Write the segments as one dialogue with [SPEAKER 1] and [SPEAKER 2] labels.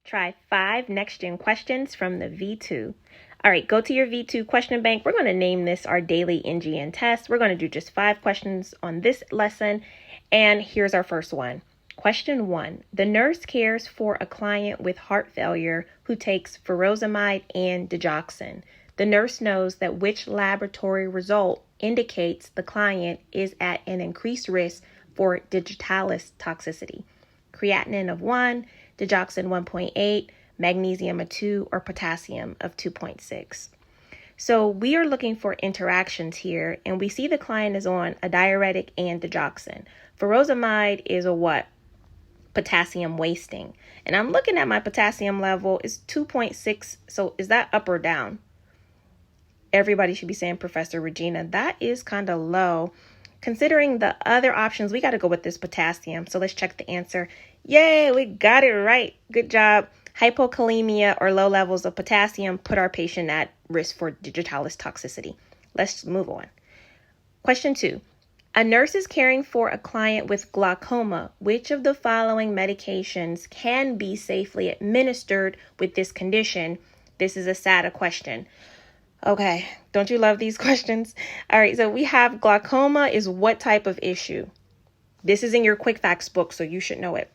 [SPEAKER 1] Try 5 next-gen questions from the V2. All right, go to your V2 question bank. We're going to name this our daily NGN test. We're going to do just 5 questions on this lesson. And here's our first one. Question 1. The nurse cares for a client with heart failure who takes furosemide and digoxin. The nurse knows that which laboratory result indicates the client is at an increased risk for digitalis toxicity. Creatinine of 1, digoxin 1.8, magnesium of 2, or potassium of 2.6. So we are looking for interactions here, and we see the client is on a diuretic and digoxin. Furosemide is a what? Potassium wasting. And I'm looking at my potassium level is 2.6. So is that up or down? Everybody should be saying, Professor Regina, that is kind of low. Considering the other options, we got to go with this potassium. So let's check the answer. Yay, we got it right. Good job. Hypokalemia or low levels of potassium put our patient at risk for digitalis toxicity. Let's move on. Question 2. A nurse is caring for a client with glaucoma. Which of the following medications can be safely administered with this condition? This is a SATA question. Okay, don't you love these questions? All right, so we have glaucoma is what type of issue? This is in your quick facts book, so you should know it.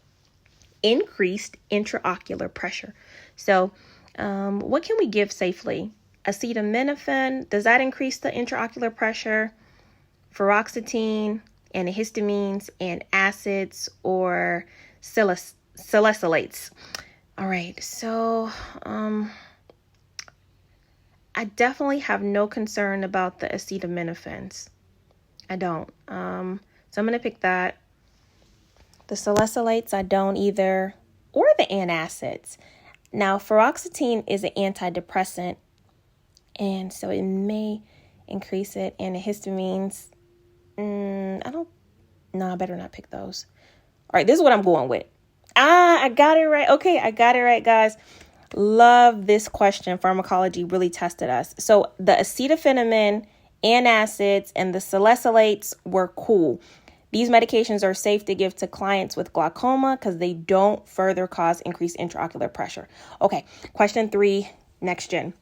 [SPEAKER 1] Increased intraocular pressure. So what can we give safely? Acetaminophen, does that increase the intraocular pressure? Fluoxetine, antihistamines, and acids, or salicylates. All right, so I definitely have no concern about the acetaminophen. I don't. So I'm going to pick that. The salicylates, I don't either, or the antacids. Now, fluoxetine is an antidepressant, and so it may increase it. Antihistamines, I better not pick those. All right, this is what I'm going with. I got it right. Okay, I got it right, guys. Love this question. Pharmacology really tested us. So the acetaminophen, antacids, and the salicylates were cool. These medications are safe to give to clients with glaucoma because they don't further cause increased intraocular pressure. Okay, question 3, next gen.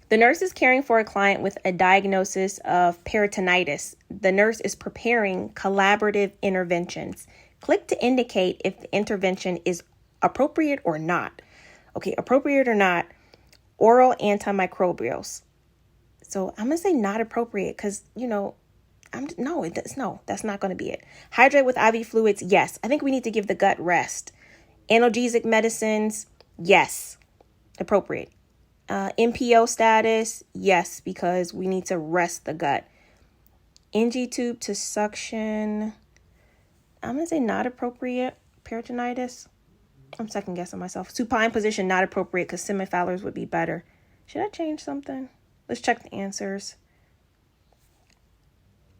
[SPEAKER 1] The nurse is caring for a client with a diagnosis of peritonitis. The nurse is preparing collaborative interventions. Click to indicate if the intervention is appropriate or not. Okay, appropriate or not, oral antimicrobials. So I'm going to say not appropriate because, that's not going to be it. Hydrate with IV fluids, yes. I think we need to give the gut rest. Analgesic medicines, yes, appropriate. NPO status, yes, because we need to rest the gut. NG tube to suction, I'm going to say not appropriate. Peritonitis, I'm second guessing myself. Supine position, not appropriate because semifallers would be better. Should I change something? Let's check the answers.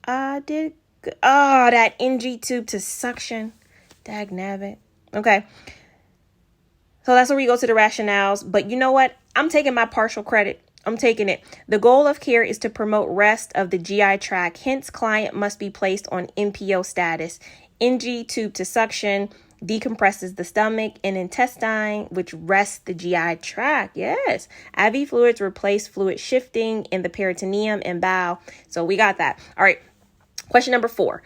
[SPEAKER 1] That NG tube to suction. Dag nabbit. Okay. So that's where we go to the rationales. But you know what? I'm taking my partial credit. I'm taking it. The goal of care is to promote rest of the GI tract. Hence, client must be placed on NPO status. NG tube to suction decompresses the stomach and intestine, which rests the GI tract. Yes. IV fluids replace fluid shifting in the peritoneum and bowel. So we got that. All right. Question number 4.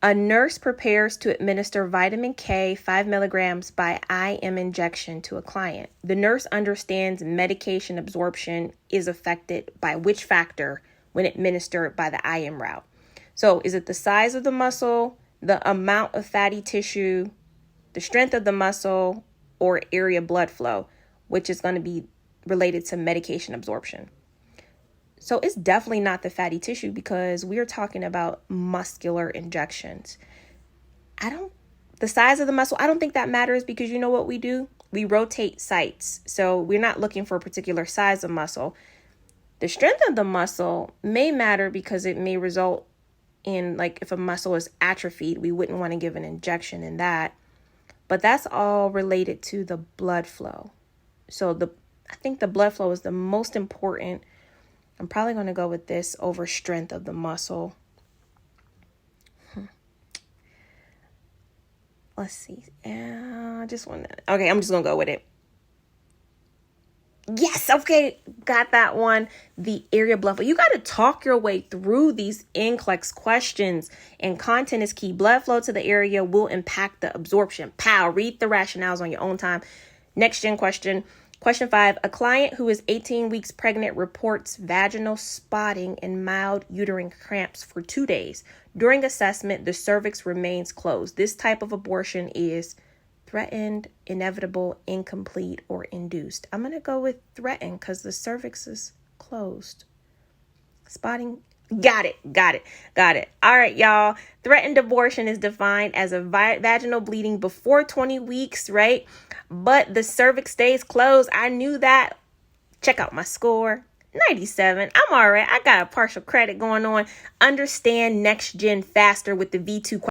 [SPEAKER 1] A nurse prepares to administer vitamin K 5 milligrams by IM injection to a client. The nurse understands medication absorption is affected by which factor when administered by the IM route. So is it the size of the muscle, the amount of fatty tissue, the strength of the muscle, or area blood flow, which is going to be related to medication absorption? So it's definitely not the fatty tissue because we're talking about muscular injections. The size of the muscle, I don't think that matters because you know what we do? We rotate sites. So we're not looking for a particular size of muscle. The strength of the muscle may matter because it may result in, like, if a muscle is atrophied, we wouldn't want to give an injection in that. But that's all related to the blood flow. So I think the blood flow is the most important. I'm probably going to go with this over strength of the muscle. Let's see. I'm just going to go with it. Yes, okay, got that one. The area blood flow. You got to talk your way through these NCLEX questions, and content is key. Blood flow to the area will impact the absorption. Pow, read the rationales on your own time. Next gen question. Question 5, a client who is 18 weeks pregnant reports vaginal spotting and mild uterine cramps for 2 days. During assessment, the cervix remains closed. This type of abortion is threatened, inevitable, incomplete, or induced. I'm going to go with threatened because the cervix is closed. Spotting. Got it. All right, y'all. Threatened abortion is defined as a vaginal bleeding before 20 weeks, right? But the cervix stays closed. I knew that. Check out my score. 97. I'm all right. I got a partial credit going on. Understand next gen faster with the V2